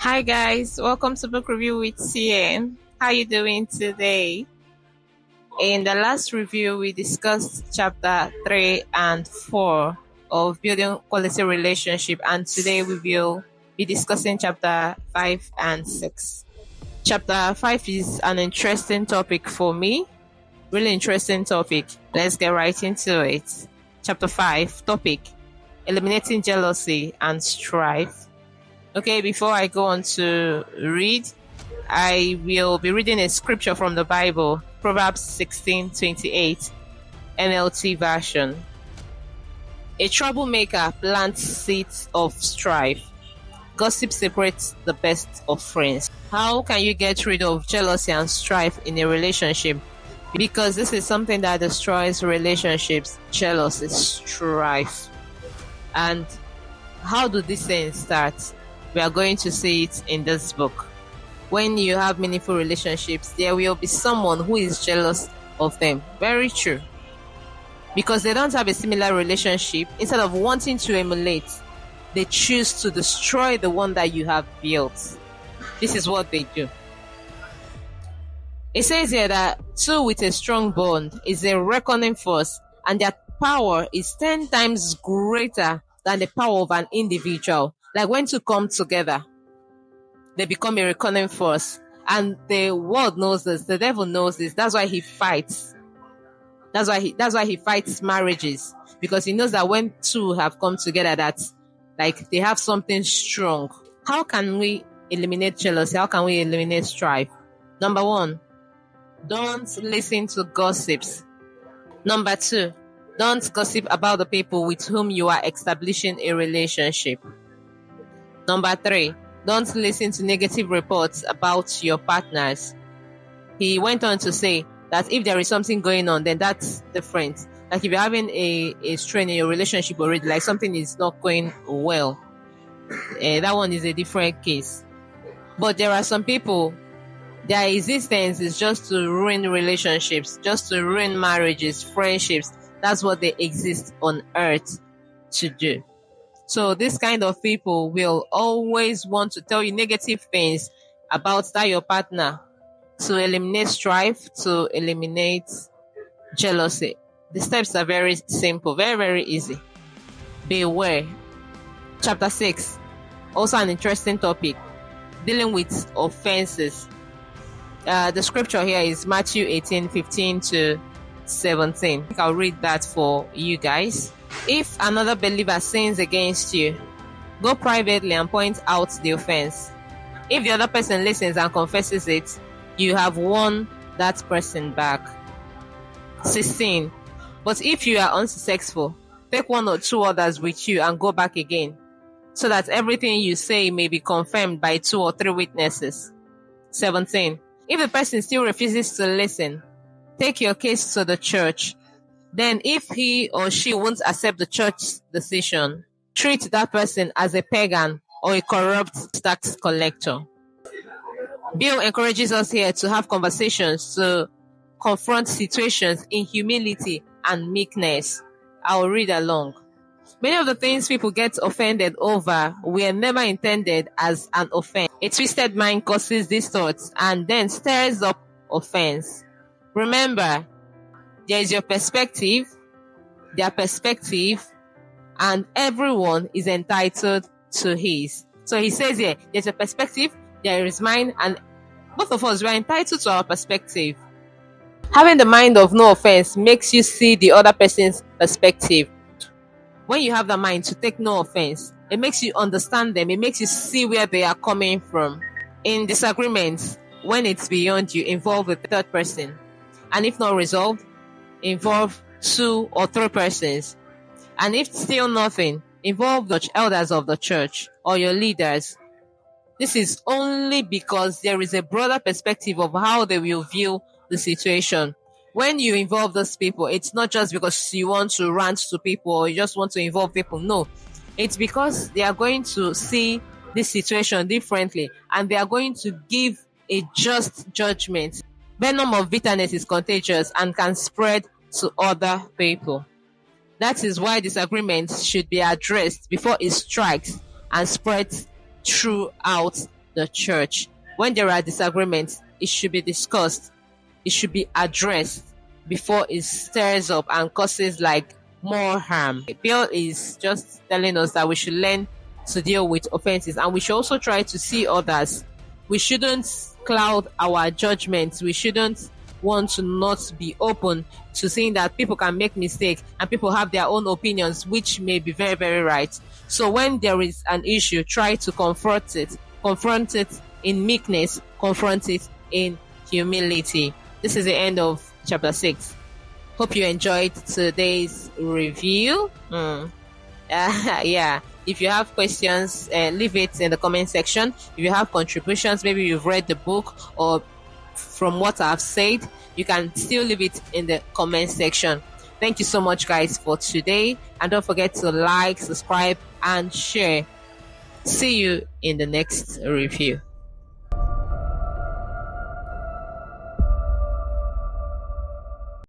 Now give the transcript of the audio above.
Hi guys, welcome to Book Review with CN. How you doing today? In the last review, we discussed chapter 3 and 4 of Building Quality Relationship, and today we will be discussing chapter 5 and 6. Chapter 5 is an interesting topic for me. Really interesting topic. Let's get right into it. Chapter 5, topic: Eliminating Jealousy and Strife. Okay, before I go on to read, I will be reading a scripture from the Bible, Proverbs 16:28, NLT version. A troublemaker plants seeds of strife. Gossip separates the best of friends. How can you get rid of jealousy and strife in a relationship? Because this is something that destroys relationships, jealousy, strife. And how do these things start? We are going to see it in this book. When you have meaningful relationships, there will be someone who is jealous of them. Very true. Because they don't have a similar relationship, instead of wanting to emulate, they choose to destroy the one that you have built. This is what they do. It says here that two with a strong bond is a reckoning force, and their power is 10 times greater than the power of an individual. Like when two come together, they become a reckoning force. And the world knows this, the devil knows this. That's why he fights. That's why he fights marriages. Because he knows that when two have come together, that like they have something strong. How can we eliminate jealousy? How can we eliminate strife? Number 1, don't listen to gossips. Number 2, don't gossip about the people with whom you are establishing a relationship. Number 3, don't listen to negative reports about your partners. He went on to say that if there is something going on, then that's different. Like if you're having a strain in your relationship already, like something is not going well, that one is a different case. But there are some people, their existence is just to ruin relationships, just to ruin marriages, friendships. That's what they exist on earth to do. So this kind of people will always want to tell you negative things about that your partner, to eliminate strife, to eliminate jealousy. The steps are very simple, very, very easy. Beware. Chapter 6, also an interesting topic, dealing with offenses. The scripture here is Matthew 18:15 to 17. I'll read that for you guys. If another believer sins against you, go privately and point out the offense. If the other person listens and confesses it, you have won that person back. 16. But if you are unsuccessful, take 1 or 2 others with you and go back again, so that everything you say may be confirmed by 2 or 3 witnesses. 17. If the person still refuses to listen, take your case to the church. Then if he or she won't accept the church's decision, treat that person as a pagan or a corrupt tax collector. Bill encourages us here to have conversations, to confront situations in humility and meekness. I'll read along. Many of the things people get offended over were never intended as an offense. A twisted mind causes these thoughts and then stirs up offense. Remember, there is your perspective, their perspective, and everyone is entitled to his. So he says here, there's a perspective, there is mine, and both of us, we are entitled to our perspective. Having the mind of no offense makes you see the other person's perspective. When you have the mind to take no offense, it makes you understand them, it makes you see where they are coming from. In disagreements, when it's beyond you, involve a third person. And if not resolved, involve 2 or 3 persons. And if still nothing, involve the elders of the church or your leaders. This is only because there is a broader perspective of how they will view the situation. When you involve those people, it's not just because you want to rant to people or you just want to involve people. No, it's because they are going to see this situation differently and they are going to give a just judgment. Venom of bitterness is contagious and can spread to other people. That is why disagreements should be addressed before it strikes and spreads throughout the church. When there are disagreements, it should be discussed. It should be addressed before it stirs up and causes like more harm. Bill is just telling us that we should learn to deal with offenses, and we should also try to see others. We shouldn't cloud our judgments. We shouldn't want to not be open to seeing that people can make mistakes and people have their own opinions, which may be very, very right. So when there is an issue, try to confront it in meekness, confront it in humility. This is the end of chapter 6. Hope you enjoyed today's review. Yeah. If you have questions, leave it in the comment section. If you have contributions, maybe you've read the book or from what I've said, you can still leave it in the comment section. Thank you so much, guys, for today. And don't forget to like, subscribe, and share. See you in the next review.